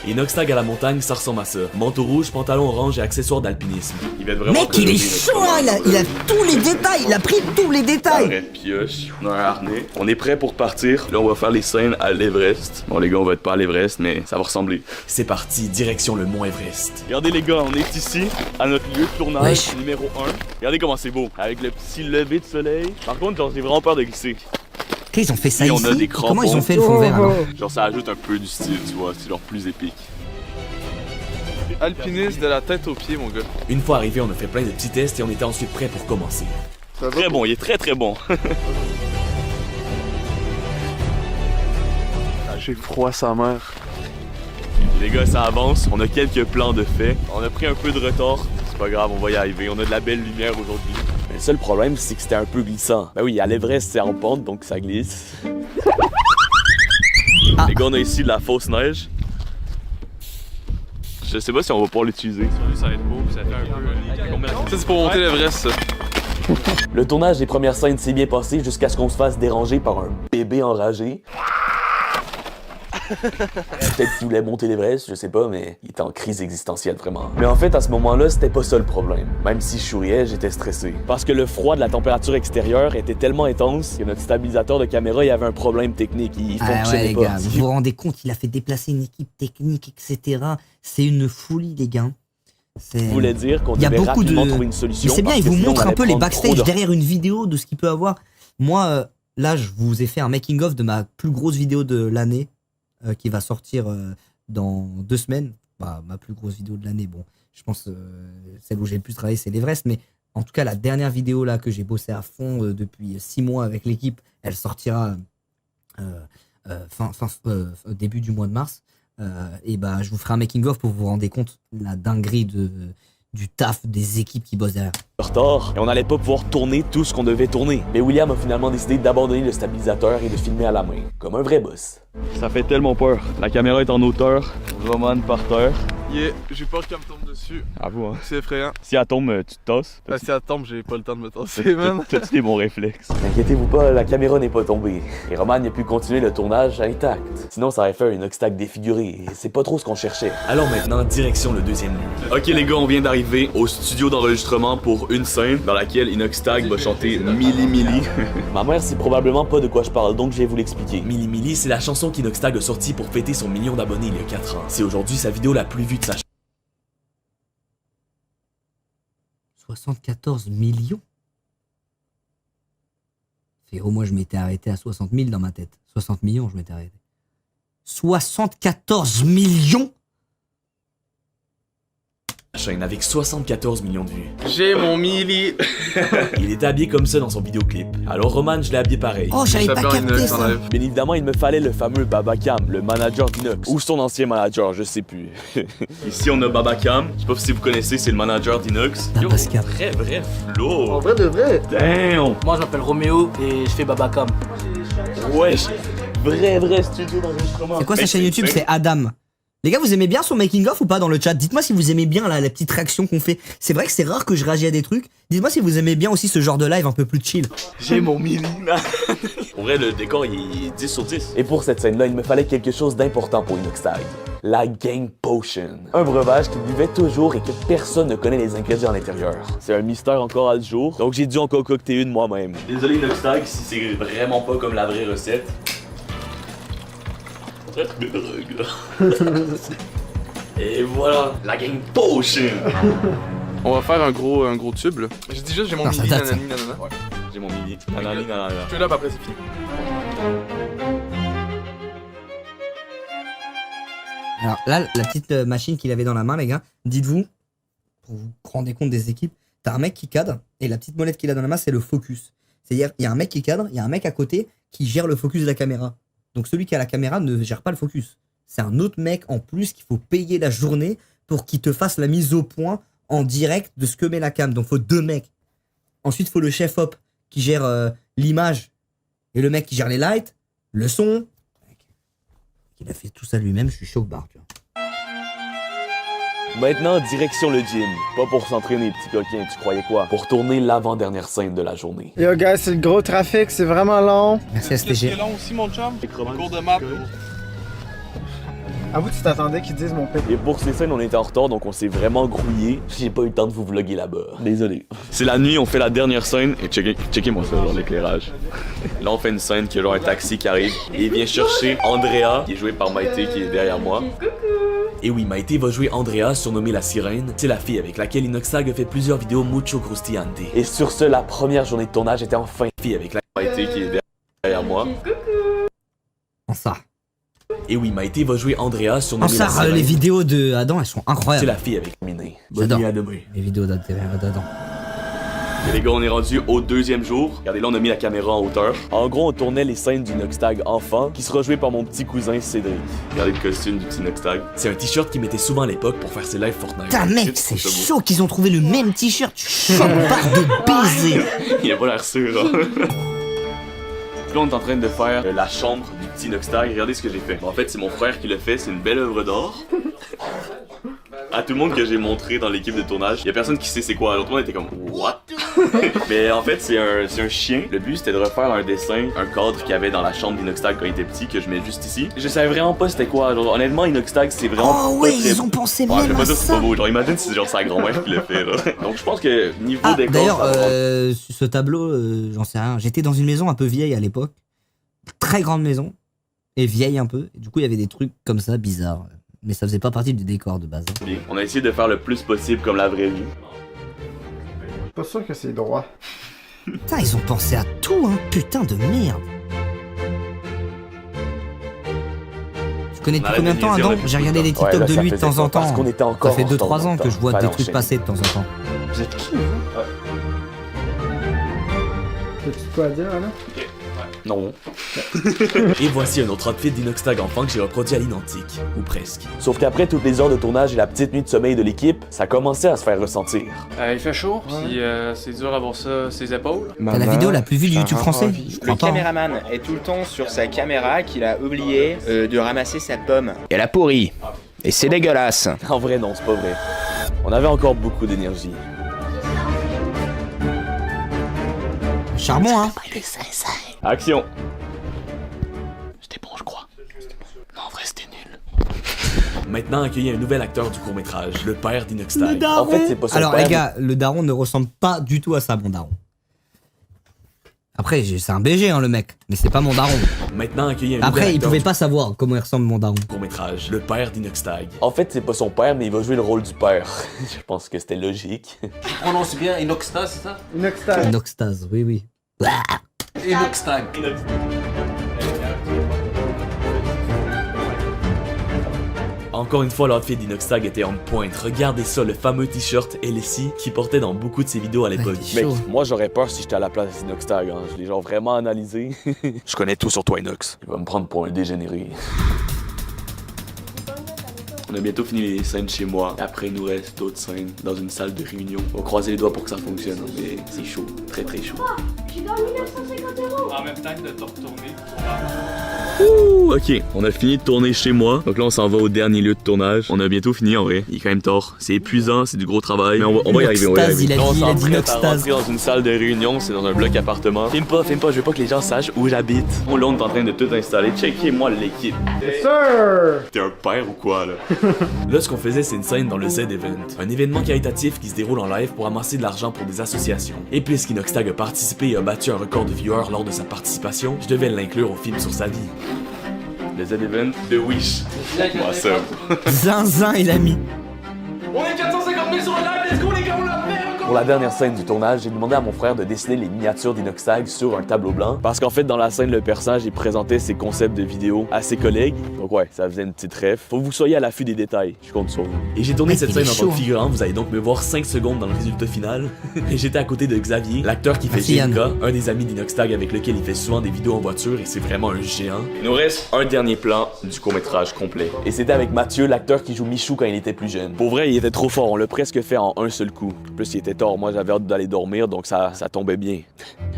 Inoxtag à la montagne, ça ressemble à ça. Manteau rouge, pantalon orange et accessoires d'alpinisme. Il va être vraiment... Mec, il est chaud, hein, il a tous les détails, il a pris tous les détails. On a une pioche, on a un harnais. On est prêt pour partir. Là, on va faire les scènes à l'Everest. Bon, les gars, on va être pas à l'Everest, mais ça va ressembler. C'est parti, direction le mont Everest. Regardez les gars, on est ici, à notre lieu de tournage, numéro 1. Regardez comment c'est beau, avec le petit lever de soleil. Par contre, genre, j'ai vraiment peur de glisser. Ils ont fait ça ici. On a des crampons. Comment ils ont fait le fond vert alors? Genre ça ajoute un peu du style, tu vois, c'est genre plus épique. Alpiniste de la tête aux pieds, mon gars. Une fois arrivé, on a fait plein de petits tests et on était ensuite prêt pour commencer. Très bon, il est très très bon. J'ai froid sa mère. Les gars, ça avance. On a quelques plans de fait. On a pris un peu de retard. C'est pas grave, on va y arriver. On a de la belle lumière aujourd'hui. Mais le seul problème, c'est que c'était un peu glissant. Ben oui, à l'Everest, c'est en pente, donc ça glisse. Les gars, on a ici de la fausse neige. Je sais pas si on va pouvoir l'utiliser. Ça va être beau, ça fait un peu... Ça, c'est pour monter l'Everest, ça. Le tournage des premières scènes s'est bien passé jusqu'à ce qu'on se fasse déranger par un bébé enragé. Peut-être qu'il voulait monter l'Everest, je sais pas, mais il était en crise existentielle vraiment. Mais en fait, à ce moment-là, c'était pas ça le problème. Même si je souriais, j'étais stressé. Parce que le froid de la température extérieure était tellement intense que notre stabilisateur de caméra, il avait un problème technique. Il fonctionnait les pas. gars, vous vous rendez compte, il a fait déplacer une équipe technique, etc. C'est une folie, les gars. Ça voulait dire qu'on il y a devait beaucoup rapidement trouver une solution. Mais c'est bien, il parce que vous sinon, montre on un allait peu les prendre trop backstage de- derrière une vidéo de ce qu'il peut avoir. Moi, là, je vous ai fait un making-of de ma plus grosse vidéo de l'année qui va sortir dans 2 semaines. Bah, ma plus grosse vidéo de l'année, bon, je pense celle où j'ai le plus travaillé, c'est l'Everest, mais en tout cas, la dernière vidéo là que j'ai bossé à fond depuis 6 mois avec l'équipe, elle sortira début du mois de mars. Et bah, je vous ferai un making-of pour vous rendre compte de la dinguerie du taf des équipes qui bossent derrière. Retard et on n'allait pas pouvoir tourner tout ce qu'on devait tourner. Mais William a finalement décidé d'abandonner le stabilisateur et de filmer à la main, comme un vrai boss. Ça fait tellement peur. La caméra est en hauteur, Roman par terre. Yeah, j'ai peur qu'elle me tombe dessus. À vous, hein. C'est effrayant. Si elle tombe, tu te tasses. Bah, si elle tombe, j'ai pas le temps de me tasser, man. T'as-tu des bons réflexes? N'inquiétez-vous pas, la caméra n'est pas tombée. Et Roman a pu continuer le tournage intact. Sinon, ça aurait fait un Inoxtag défiguré. Et c'est pas trop ce qu'on cherchait. Alors maintenant, direction le deuxième lieu. Ok les gars, on vient d'arriver au studio d'enregistrement pour une scène dans laquelle Inoxtag va chanter Mili Mili. Ma mère sait probablement pas de quoi je parle, donc je vais vous l'expliquer. Mili Mili, c'est la chanson qu'Inoxtag a sortie pour fêter son million d'abonnés il y a 4 ans. C'est aujourd'hui sa vidéo la plus vue de sa 74 millions. Frérot, moi je m'étais arrêté à 60 000 dans ma tête. 60 millions, je m'étais arrêté. 74 millions? chaîne avec 74 millions de vues. J'ai mon Mili. Il était habillé comme ça dans son vidéoclip. Alors Roman, je l'ai habillé pareil. Oh, j'avais pas capté ça. Bien évidemment, il me fallait le fameux Babacam, le manager d'Inox. Ou son ancien manager, je sais plus. Ici, on a Babacam. Je sais pas si vous connaissez, c'est le manager d'Inox. Yo, très vrai flow. En vrai de vrai. Damn. Moi, je m'appelle Roméo et je fais Babacam. Wesh. Vrai studio d'enregistrement. C'est quoi sa chaîne YouTube? C'est Adam. Les gars, vous aimez bien son making-of ou pas dans le chat? Dites-moi si vous aimez bien là, la petite réaction qu'on fait. C'est vrai que c'est rare que je réagis à des trucs. Dites-moi si vous aimez bien aussi ce genre de live un peu plus chill. J'ai mon Mili. En vrai, le décor, il est 10 sur 10. Et pour cette scène-là, il me fallait quelque chose d'important pour Inoxtag. La Gang Potion. Un breuvage qui buvait toujours et que personne ne connaît les ingrédients à l'intérieur. C'est un mystère encore à ce jour, donc j'ai dû en concocter une moi-même. Désolé Inoxtag si c'est vraiment pas comme la vraie recette. Et voilà, la Gang Potion. On va faire un gros tube là. Je dis juste j'ai mon Mili, nanani, nanana. Ouais, j'ai mon Mili, nanani, nanana. Je suis là, après c'est fini. Alors là, la petite machine qu'il avait dans la main, les gars, dites-vous, pour vous rendre compte des équipes, t'as un mec qui cadre et la petite molette qu'il a dans la main, c'est le focus. C'est-à-dire, il y a un mec qui cadre, il y a un mec à côté qui gère le focus de la caméra. Donc celui qui a la caméra ne gère pas le focus. C'est un autre mec en plus qu'il faut payer la journée pour qu'il te fasse la mise au point en direct de ce que met la cam. Donc il faut 2 mecs. Ensuite, il faut le chef op qui gère l'image et le mec qui gère les lights, le son. Il a fait tout ça lui-même, je suis chaud au bar, tu vois. Maintenant, direction le gym. Pas pour s'entraîner, petit coquin, tu croyais quoi? Pour tourner l'avant-dernière scène de la journée. Yo guys, c'est le gros trafic, c'est vraiment long. Merci STG. C'est long aussi mon chum. Cours de map. Avoue, tu t'attendais qu'ils disent mon père. Et pour ces scènes, on était en retard, donc on s'est vraiment grouillé. J'ai pas eu le temps de vous vlogger là-bas. Désolé. C'est la nuit, on fait la dernière scène. Et checkez-moi ça, genre l'éclairage. Là, on fait une scène qui a genre un taxi qui arrive. Et il vient chercher Andrea, qui est joué par Maïté, qui est derrière moi. Et oui, Maïté va jouer Andrea, surnommée la sirène. C'est la fille avec laquelle Inoxtag a fait plusieurs vidéos mucho croustillantes. Et sur ce, la première journée de tournage était enfin fille avec la Maïté qui est derrière moi. En ça. Et oui, Maïté va jouer Andrea, En surnommée ça, la sirène. les vidéos de Adam, elles sont incroyables. C'est la fille avec Miné. Bonne J'adore nuit à demain. les vidéos d'Adam. Et les gars, on est rendu au 2e jour. Regardez, là, on a mis la caméra en hauteur. En gros, on tournait les scènes du Noxtag enfant, qui sera joué par mon petit cousin Cédric. Regardez le costume du petit Noxtag. C'est un t-shirt qu'il mettait souvent à l'époque pour faire ses lives Fortnite. Putain, mec, c'est chaud qu'ils ont trouvé le même t-shirt. Choc barre de baiser. Il a pas l'air sûr, hein. Là, on est en train de faire la chambre du petit Noxtag. Regardez ce que j'ai fait. Bon, en fait, c'est mon frère qui l'a fait. C'est une belle œuvre d'art. À tout le monde que j'ai montré dans l'équipe de tournage, y a personne qui sait c'est quoi. L'autre monde était comme what? Mais en fait, c'est un chien. Le but c'était de refaire un dessin, un cadre qu'il y avait dans la chambre d'Inoxtag quand il était petit, que je mets juste ici. Je savais vraiment pas c'était quoi. Genre, honnêtement, Inoxtag c'est vraiment. Oh ouais, ils ont pensé même je vais pas à dire c'est ça. pas beau. Genre, imagine si c'est genre sa grand-mère qui l'a fait. Là. Donc, je pense que niveau décor. D'ailleurs, ça va. ce tableau, j'en sais rien. J'étais dans une maison un peu vieille à l'époque. Très grande maison. Et vieille un peu. Et du coup, il y avait des trucs comme ça, bizarres. Mais ça faisait pas partie du décor de base. Bien. On a essayé de faire le plus possible comme la vraie vie. Pas sûr que c'est droit. Putain, ils ont pensé à tout, hein. Putain de merde. Tu connais depuis combien de temps, Adam? J'ai regardé des TikTok de lui de temps en temps. Parce qu'on était encore Ça fait en 2-3 ans que je vois Fallait des trucs enchaîner. passer de temps en temps. Vous êtes qui, vous? T'as-tu quoi à dire, là? Non. Et voici un autre outfit d'Inoxtag enfant que j'ai reproduit à l'identique, ou presque. Sauf qu'après toutes les heures de tournage et la petite nuit de sommeil de l'équipe, ça commençait à se faire ressentir. Il fait chaud, puis c'est dur d'avoir ça ses épaules. T'as la vidéo la plus vue du YouTube français? Je crois Le pas. Hein. caméraman est tout le temps sur sa caméra qu'il a oublié de ramasser sa pomme. Elle a pourri. Et c'est dégueulasse. En vrai, non, c'est pas vrai. On avait encore beaucoup d'énergie. Charbon, hein? Action! C'était bon, je crois. Non, en vrai, c'était nul. Maintenant, accueillir un nouvel acteur du court-métrage, le père d'Inoxtag. Le daron. En fait, c'est pas son Alors, père, les gars, le daron ne ressemble pas du tout à ça, mon daron. Après, c'est un BG, hein, le mec. Mais c'est pas mon daron. Maintenant, accueillir un nouvel Après, il acteur pouvait du pas savoir comment il ressemble, mon daron. court-métrage, le père d'Inoxtag. En fait, c'est pas son père, mais il va jouer le rôle du père. Je pense que c'était logique. Tu prononces bien Inoxtag, c'est ça? Inoxtag. Inoxtase, oui, oui. Inoxtag. Encore une fois, l'outfit d'Inoxtag était en pointe. Regardez ça, le fameux t-shirt LSI qu'il portait dans beaucoup de ses vidéos à l'époque. Ouais, Mec, moi j'aurais peur si j'étais à la place d'Inoxtag. Hein. Je l'ai genre vraiment analysé. Je connais tout sur toi, Inox. Il va me prendre pour un dégénéré. On a bientôt fini les scènes chez moi. Après, il nous reste d'autres scènes dans une salle de réunion. On va croiser les doigts pour que ça fonctionne. Mais c'est chaud, très très chaud. J'ai gagné 950 €. En même temps que de te retourner. Ouh, ok, on a fini de tourner chez moi. Donc là, on s'en va au dernier lieu de tournage. On a bientôt fini en vrai. Il est quand même tard. C'est épuisant, c'est du gros travail. Mais on va y arriver, on va y arriver. Il a Là, on dit, il a dit s'apprête à Noxtase. rentrer dans une salle de réunion. C'est dans un bloc appartement. Filme pas, je veux pas que les gens sachent où j'habite. Bon, là, on est en train de tout installer. Checkez-moi l'équipe. Yes, sir! T'es un père ou quoi, là? Là, ce qu'on faisait, c'est une scène dans le Z-Event. Un événement caritatif qui se déroule en live pour amasser de l'argent pour des associations. Et puisqu'Inoxtag a participé et a battu un record de viewers lors de sa participation, je devais l'inclure au film sur sa vie. Le Z-Event de Wish. What's up? Zinzin, il a mis. On est 450 000 sur le live, let's go les gars, on l'a fait encore. Pour la dernière scène du tournage, j'ai demandé à mon frère de dessiner les miniatures d'Inoxtag sur un tableau blanc. Parce qu'en fait, dans la scène, le personnage, il présentait ses concepts de vidéo à ses collègues. Donc ouais, ça faisait une petite ref. Faut que vous soyez à l'affût des détails. Je compte sur vous. Et j'ai tourné Mec, cette il est scène en tant chaud, que hein. figurant. Vous allez donc me voir 5 secondes dans le résultat final. Et j'étais à côté de Xavier, l'acteur qui fait Merci, Yann. JMK, un des amis d'Inoxtag avec lequel il fait souvent des vidéos en voiture et c'est vraiment un géant. Il nous reste un dernier plan du court-métrage complet. Et c'était avec Mathieu, l'acteur qui joue Michou quand il était plus jeune. Pour vrai, il était trop fort. On l'a presque fait en un seul coup. En plus, il était tard. Moi, j'avais hâte d'aller dormir, donc ça tombait bien.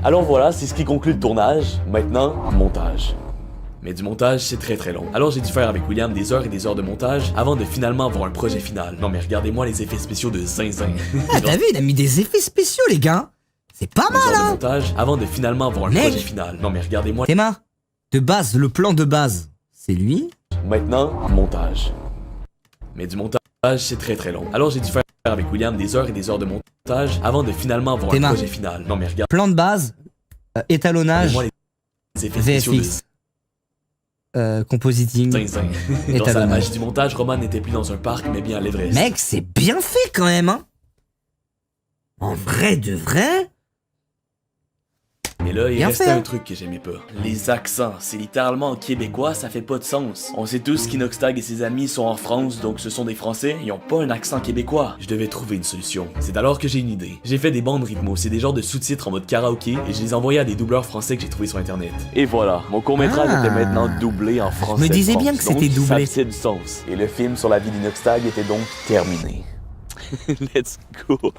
Alors voilà, c'est ce qui conclut le tournage. Maintenant, montage. Mais du montage, c'est très très long. Alors j'ai dû faire avec William des heures et des heures de montage avant de finalement avoir un projet final. Non mais regardez-moi les effets spéciaux de Zinzin. Ah, t'as vu, il a mis des effets spéciaux, les gars. C'est pas mal, Des heures de hein. montage avant de finalement avoir un Mec. projet final. Non mais regardez-moi. Théma, de base, le plan de base, c'est lui. Maintenant, montage. Mais du montage, c'est très très long. Alors j'ai dû faire avec William des heures et des heures de montage avant de finalement avoir Théma. un projet final. Non mais regardez. Plan de base, étalonnage, Regardez-moi les effets spéciaux de VFX, compositing. Zinzin. Grâce à la Étalonnage. magie du montage, Roman n'était plus dans un parc mais bien à l'Everest. Mec, c'est bien fait quand même, hein. En vrai de vrai. Mais là, il Bien restait fait, hein. un truc que j'aimais pas. Les accents. C'est littéralement québécois, ça fait pas de sens. On sait tous qu'Inoxtag et ses amis sont en France, donc ce sont des Français, ils ont pas un accent québécois. Je devais trouver une solution. C'est alors que j'ai une idée. J'ai fait des bandes rythmo, c'est des genres de sous-titres en mode karaoké, et je les envoyais à des doubleurs français que j'ai trouvés sur internet. Et voilà, mon court-métrage était maintenant doublé en français. Je me disais de bien France, que c'était donc doublé. Ça faisait du sens. Et le film sur la vie d'Inoxtag était donc terminé. Let's go.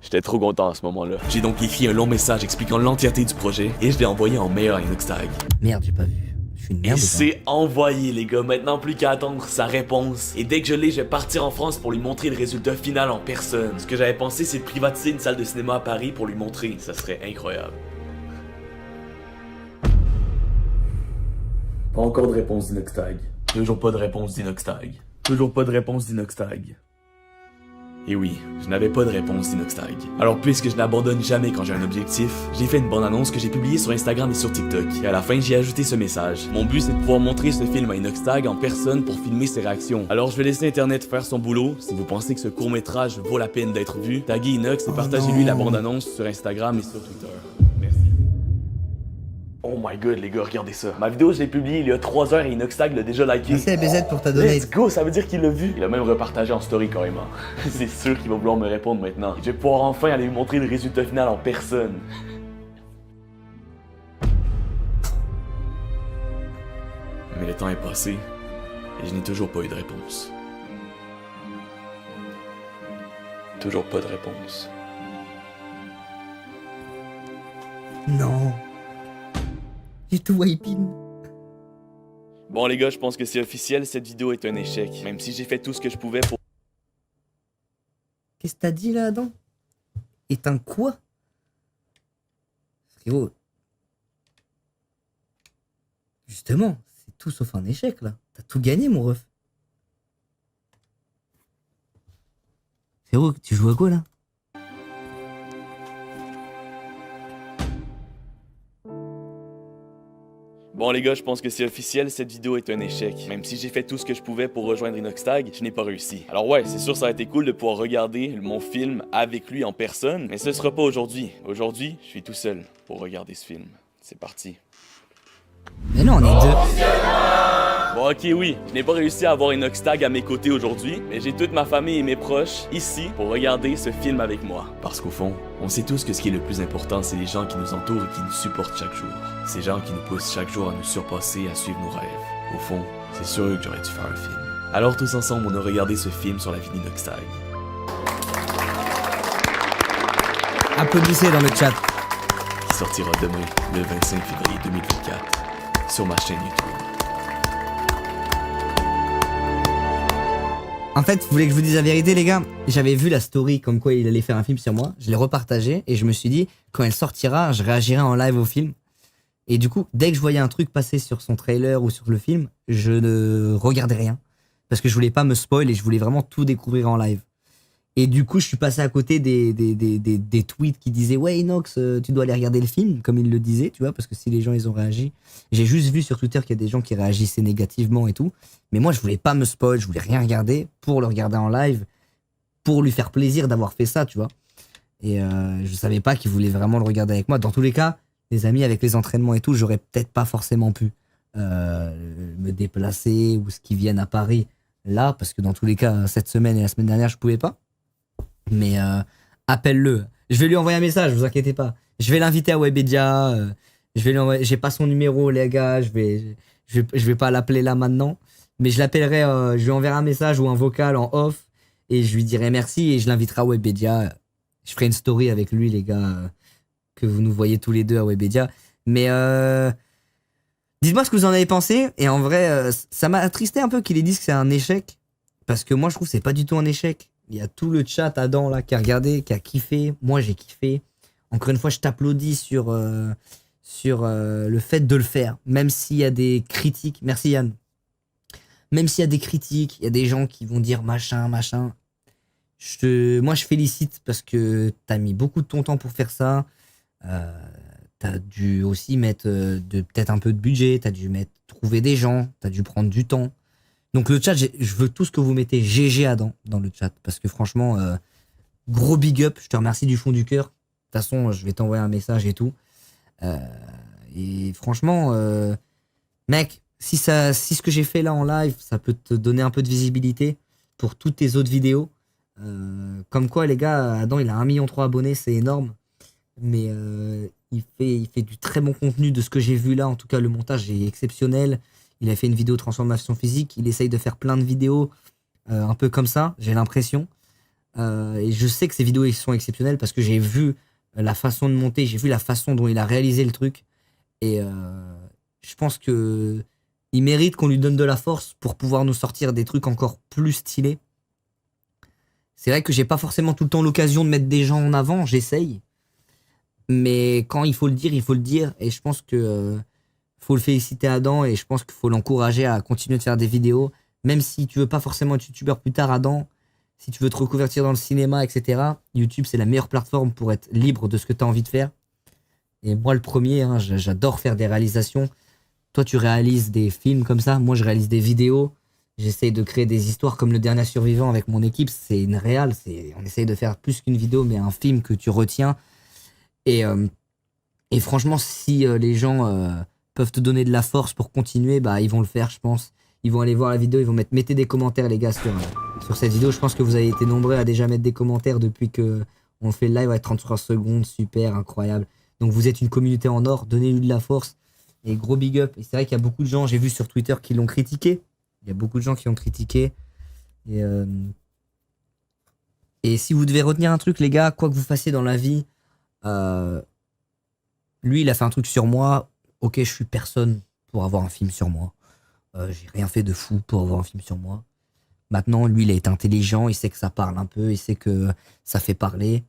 J'étais trop content à ce moment-là. J'ai donc écrit un long message expliquant l'entièreté du projet et je l'ai envoyé en mail à Inoxtag. Merde, j'ai pas vu. Je suis une Et merde. c'est envoyé les gars, maintenant plus qu'à attendre sa réponse. Et dès que je l'ai, je vais partir en France pour lui montrer le résultat final en personne. Ce que j'avais pensé, c'est de privatiser une salle de cinéma à Paris pour lui montrer. Ça serait incroyable. Pas encore de réponse d'Inoxtag. Toujours pas de réponse d'Inoxtag. Toujours pas de réponse d'Inoxtag. Et oui, je n'avais pas de réponse d'Inoxtag. Alors puisque je n'abandonne jamais quand j'ai un objectif, j'ai fait une bande-annonce que j'ai publiée sur Instagram et sur TikTok. Et à la fin, j'ai ajouté ce message. Mon but, c'est de pouvoir montrer ce film à Inoxtag en personne pour filmer ses réactions. Alors je vais laisser Internet faire son boulot. Si vous pensez que ce court-métrage vaut la peine d'être vu, taguez Inox et partagez-lui la bande-annonce sur Instagram et sur Twitter. Merci. Oh my god les gars, regardez ça. Ma vidéo, je l'ai publiée il y a 3 heures et Inoxtag l'a déjà liké. Merci à BZ pour ta donate. Let's go, ça veut dire qu'il l'a vu. Il a même repartagé en story carrément. C'est sûr qu'il va vouloir me répondre maintenant. Je vais pouvoir enfin aller lui montrer le résultat final en personne. Mais le temps est passé et je n'ai toujours pas eu de réponse. Toujours pas de réponse. Non. J'ai tout wiping. Bon les gars, je pense que c'est officiel, cette vidéo est un échec. Même si j'ai fait tout ce que je pouvais pour... Qu'est-ce que t'as dit là, Adam? Est un quoi? Frérot. Justement, c'est tout sauf un échec là. T'as tout gagné, mon ref. Frérot, tu joues à quoi là? Bon les gars, je pense que c'est officiel, cette vidéo est un échec. Même si j'ai fait tout ce que je pouvais pour rejoindre Inoxtag, je n'ai pas réussi. Alors ouais, c'est sûr ça a été cool de pouvoir regarder mon film avec lui en personne, mais ce sera pas aujourd'hui. Aujourd'hui, je suis tout seul pour regarder ce film. C'est parti. Mais non, on est deux. Bon ok oui, je n'ai pas réussi à avoir Inoxtag à mes côtés aujourd'hui, mais j'ai toute ma famille et mes proches ici pour regarder ce film avec moi. Parce qu'au fond, on sait tous que ce qui est le plus important, c'est les gens qui nous entourent et qui nous supportent chaque jour. Ces gens qui nous poussent chaque jour à nous surpasser, à suivre nos rêves. Au fond, c'est sur eux que j'aurais dû faire un film. Alors tous ensemble, on a regardé ce film sur la vie d'Inoxtag. Applaudissez dans le chat. Qui sortira demain, le 25 février 2024, sur ma chaîne YouTube. En fait, vous voulez que je vous dise la vérité, les gars? J'avais vu la story comme quoi il allait faire un film sur moi. Je l'ai repartagé et je me suis dit, quand elle sortira, je réagirai en live au film. Et du coup, dès que je voyais un truc passer sur son trailer ou sur le film, je ne regardais rien. Parce que je voulais pas me spoil et je voulais vraiment tout découvrir en live. Et du coup, je suis passé à côté des tweets qui disaient « Ouais, Inox, tu dois aller regarder le film », comme il le disait, tu vois, parce que si les gens, ils ont réagi. J'ai juste vu sur Twitter qu'il y a des gens qui réagissaient négativement et tout. Mais moi, je voulais pas me spoil, je voulais rien regarder pour le regarder en live, pour lui faire plaisir d'avoir fait ça, tu vois. Et je savais pas qu'il voulait vraiment le regarder avec moi. Dans tous les cas, les amis, avec les entraînements et tout, j'aurais peut-être pas forcément pu me déplacer ou ce qui viennent à Paris là, parce que dans tous les cas, cette semaine et la semaine dernière, je pouvais pas. Mais appelle-le. Je vais lui envoyer un message, vous inquiétez pas. Je vais l'inviter à Webedia. Je vais lui envoyer... J'ai pas son numéro, les gars. Je vais pas l'appeler là maintenant. Mais je l'appellerai, je lui enverrai un message ou un vocal en off. Et je lui dirai merci et je l'inviterai à Webedia. Je ferai une story avec lui, les gars. Que vous nous voyez tous les deux à Webedia. Mais dites-moi ce que vous en avez pensé. Et en vrai, ça m'a attristé un peu qu'il ait dit que c'est un échec. Parce que moi, je trouve que c'est pas du tout un échec. Il y a tout le chat Adam là qui a regardé, qui a kiffé. Moi, j'ai kiffé. Encore une fois, je t'applaudis sur le fait de le faire. Même s'il y a des critiques. Merci Yann. Même s'il y a des critiques, il y a des gens qui vont dire machin. Moi, je félicite parce que t'as mis beaucoup de ton temps pour faire ça. T'as dû aussi mettre peut-être un peu de budget. T'as dû trouver des gens. T'as dû prendre du temps. Donc le chat, je veux tout ce que vous mettez GG Adam dans le chat. Parce que franchement, gros big up. Je te remercie du fond du cœur. De toute façon, je vais t'envoyer un message et tout. Et franchement, mec, si ce que j'ai fait là en live, ça peut te donner un peu de visibilité pour toutes tes autres vidéos. Comme quoi, les gars, Adam, il a 1,3 million d'abonnés, c'est énorme. Mais il fait du très bon contenu de ce que j'ai vu là. En tout cas, le montage est exceptionnel. Il a fait une vidéo de transformation physique. Il essaye de faire plein de vidéos un peu comme ça, j'ai l'impression. Et je sais que ces vidéos sont exceptionnelles parce que j'ai vu la façon de monter, j'ai vu la façon dont il a réalisé le truc. Et je pense que il mérite qu'on lui donne de la force pour pouvoir nous sortir des trucs encore plus stylés. C'est vrai que j'ai pas forcément tout le temps l'occasion de mettre des gens en avant, j'essaye. Mais quand il faut le dire, il faut le dire. Et je pense que faut le féliciter Adam et je pense qu'il faut l'encourager à continuer de faire des vidéos. Même si tu veux pas forcément être youtubeur plus tard, Adam, si tu veux te reconvertir dans le cinéma, etc., YouTube, c'est la meilleure plateforme pour être libre de ce que tu as envie de faire. Et moi, le premier, hein, j'adore faire des réalisations. Toi, tu réalises des films comme ça. Moi, je réalise des vidéos. J'essaye de créer des histoires comme Le Dernier Survivant avec mon équipe. C'est une réal. On essaye de faire plus qu'une vidéo, mais un film que tu retiens. Et franchement, si les gens peuvent te donner de la force pour continuer, bah, ils vont le faire, je pense. Ils vont aller voir la vidéo, ils vont mettez des commentaires, les gars, sur cette vidéo. Je pense que vous avez été nombreux à déjà mettre des commentaires depuis que on fait le live à 33 secondes. Super, incroyable. Donc, vous êtes une communauté en or. Donnez-lui de la force. Et gros big up. Et c'est vrai qu'il y a beaucoup de gens, j'ai vu sur Twitter, qui l'ont critiqué. Il y a beaucoup de gens qui ont critiqué. Et si vous devez retenir un truc, les gars, quoi que vous fassiez dans la vie, lui, il a fait un truc sur moi. Ok, je suis personne pour avoir un film sur moi. J'ai rien fait de fou pour avoir un film sur moi. Maintenant, lui, il est intelligent, il sait que ça parle un peu, il sait que ça fait parler.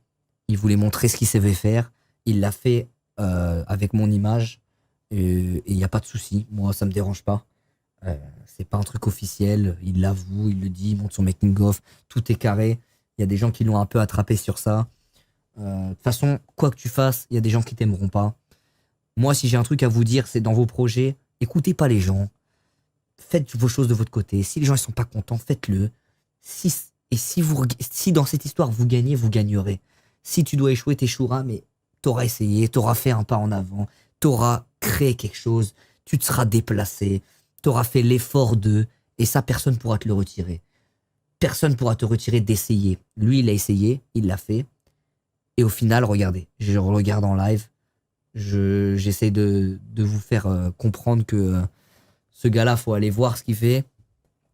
Il voulait montrer ce qu'il savait faire. Il l'a fait avec mon image. Et il n'y a pas de souci. Moi, ça me dérange pas. C'est pas un truc officiel. Il l'avoue, il le dit, il montre son making-of. Tout est carré. Il y a des gens qui l'ont un peu attrapé sur ça. De toute façon, quoi que tu fasses, il y a des gens qui t'aimeront pas. Moi, si j'ai un truc à vous dire, c'est dans vos projets, écoutez pas les gens. Faites vos choses de votre côté. Si les gens ne sont pas contents, faites-le. Si dans cette histoire, vous gagnez, vous gagnerez. Si tu dois échouer, t'échoueras, mais t'auras essayé, t'auras fait un pas en avant, t'auras créé quelque chose, tu te seras déplacé, t'auras fait l'effort et ça, personne ne pourra te le retirer. Personne ne pourra te retirer d'essayer. Lui, il a essayé, il l'a fait. Et au final, regardez, je regarde en live, j'essaie de vous faire comprendre que ce gars-là, faut aller voir ce qu'il fait.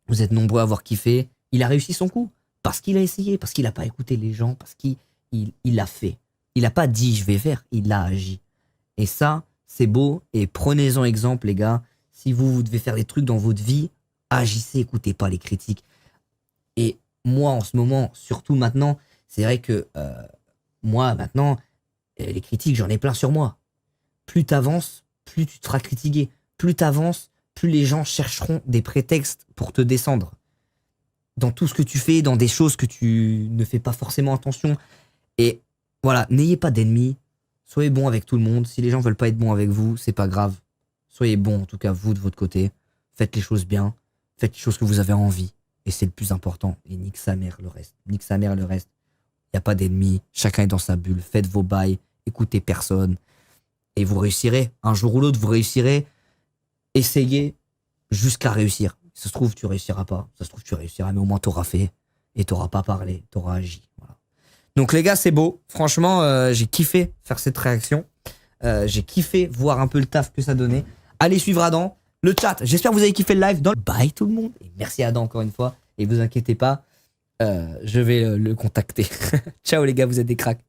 Vous êtes nombreux à avoir kiffé. Il a réussi son coup parce qu'il a essayé, parce qu'il n'a pas écouté les gens, parce qu'il l'a fait. Il n'a pas dit je vais faire, il a agi. Et ça, c'est beau. Et prenez-en exemple, les gars. Si vous devez faire des trucs dans votre vie, agissez, écoutez pas les critiques. Et moi, en ce moment, surtout maintenant, c'est vrai que moi, maintenant, les critiques, j'en ai plein sur moi. Plus t'avances, plus tu te feras critiquer. Plus t'avances, plus les gens chercheront des prétextes pour te descendre. Dans tout ce que tu fais, dans des choses que tu ne fais pas forcément attention. Et voilà, n'ayez pas d'ennemis. Soyez bons avec tout le monde. Si les gens veulent pas être bons avec vous, c'est pas grave. Soyez bons, en tout cas, vous, de votre côté. Faites les choses bien. Faites les choses que vous avez envie. Et c'est le plus important. Et nique sa mère le reste. Nique sa mère le reste. Il n'y a pas d'ennemis. Chacun est dans sa bulle. Faites vos bails. Écoutez personne. Et vous réussirez. Un jour ou l'autre, vous réussirez. Essayez jusqu'à réussir. Si ça se trouve, tu réussiras pas. Si ça se trouve, tu réussiras. Mais au moins, t'auras fait. Et t'auras pas parlé. T'auras agi. Voilà. Donc, les gars, c'est beau. Franchement, j'ai kiffé faire cette réaction. J'ai kiffé voir un peu le taf que ça donnait. Allez suivre Adam. Le chat. J'espère que vous avez kiffé le live. Bye tout le monde. Et merci à Adam encore une fois. Et vous inquiétez pas. Je vais le contacter. Ciao les gars, vous êtes des cracks.